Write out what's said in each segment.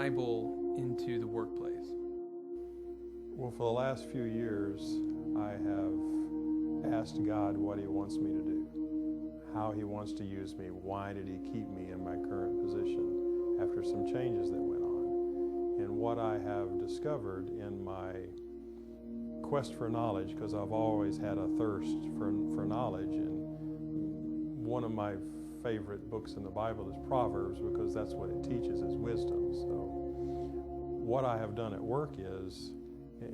Bible into the workplace? Well, for the last few years, I have asked God what He wants me to do, how He wants to use me, why did He keep me in my current position after some changes that went on. And what I have discovered in my quest for knowledge, because I've always had a thirst for knowledge, and one of my favorite books in the Bible is Proverbs, because that's what it teaches, is wisdom. So what I have done at work is,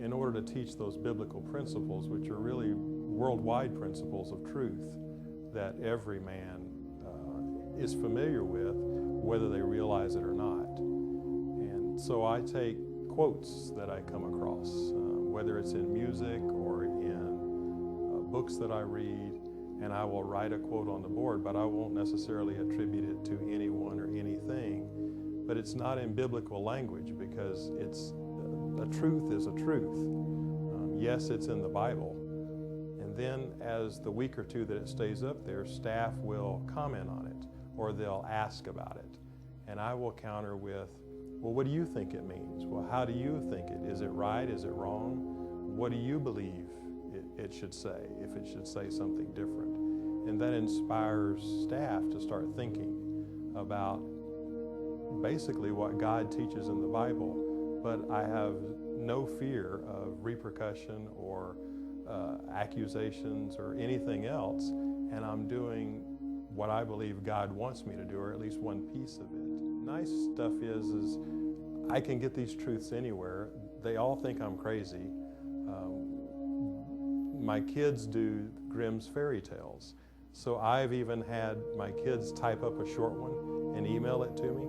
in order to teach those biblical principles, which are really worldwide principles of truth that every man is familiar with, whether they realize it or not. And so I take quotes that I come across, whether it's in music or in books that I read, and I will write a quote on the board, but I won't necessarily attribute it to anyone or anything. But it's not in biblical language, because it's a truth is a truth. Yes, it's in the Bible. And then as the week or two that it stays up there, staff will comment on it, or they'll ask about it. And I will counter with, well, what do you think it means? Well, how do you think it? Is it right? Is it wrong? What do you believe it should say, if it should say something different? And that inspires staff to start thinking about basically what God teaches in the Bible. But I have no fear of repercussion or accusations or anything else, and I'm doing what I believe God wants me to do, or at least one piece of it. Nice stuff is I can get these truths anywhere. They all think I'm crazy. My kids do Grimm's fairy tales, so I've even had my kids type up a short one and email it to me,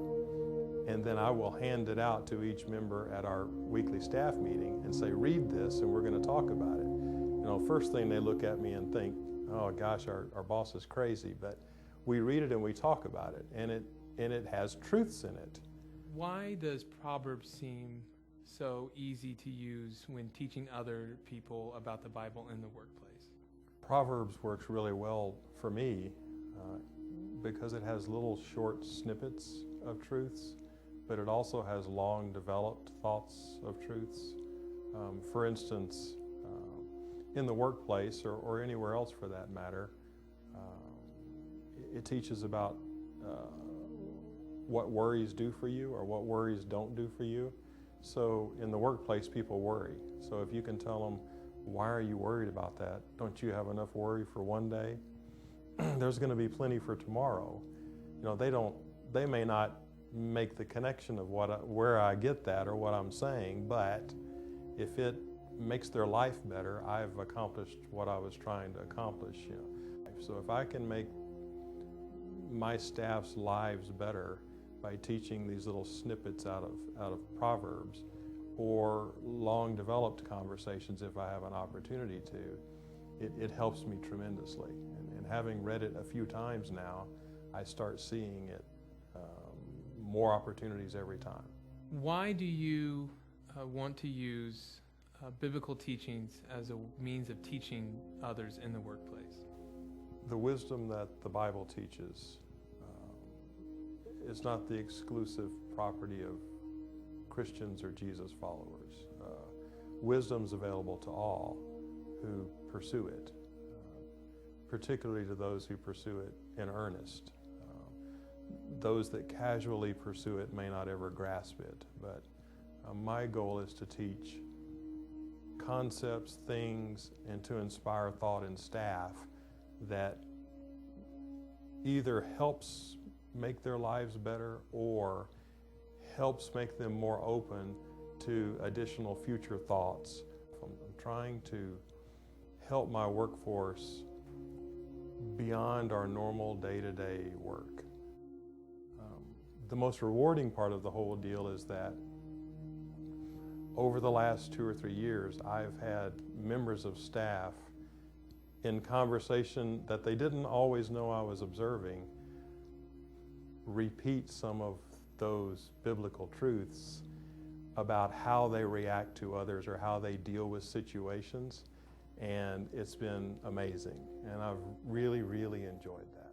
and then I will hand it out to each member at our weekly staff meeting and say, read this and we're going to talk about it. You know, first thing they look at me and think, oh gosh, our boss is crazy, but we read it and we talk about it, and it has truths in it. Why does Proverbs seem so easy to use when teaching other people about the Bible in the workplace? Proverbs works really well for me because it has little short snippets of truths, but it also has long developed thoughts of truths. For instance, in the workplace or anywhere else for that matter, it teaches about what worries do for you or what worries don't do for you. So in the workplace, people worry. So if you can tell them, why are you worried about that? Don't you have enough worry for one day? There's going to be plenty for tomorrow. You know, they may not make the connection of where I get that or what I'm saying, but if it makes their life better, I've accomplished what I was trying to accomplish. You know. So if I can make my staff's lives better by teaching these little snippets out of Proverbs, or long developed conversations if I have an opportunity to, it helps me tremendously. And having read it a few times now, I start seeing it more opportunities every time. Why do you want to use biblical teachings as a means of teaching others in the workplace? The wisdom that the Bible teaches is not the exclusive property of Christians or Jesus followers. Wisdom's available to all who pursue it, particularly to those who pursue it in earnest. Those that casually pursue it may not ever grasp it, but my goal is to teach concepts, things, and to inspire thought in staff that either helps make their lives better or helps make them more open to additional future thoughts. I'm trying to help my workforce beyond our normal day-to-day work. The most rewarding part of the whole deal is that over the last 2 or 3 years, I've had members of staff in conversation that they didn't always know I was observing repeat some of those biblical truths about how they react to others or how they deal with situations, and it's been amazing, and I've really, really enjoyed that.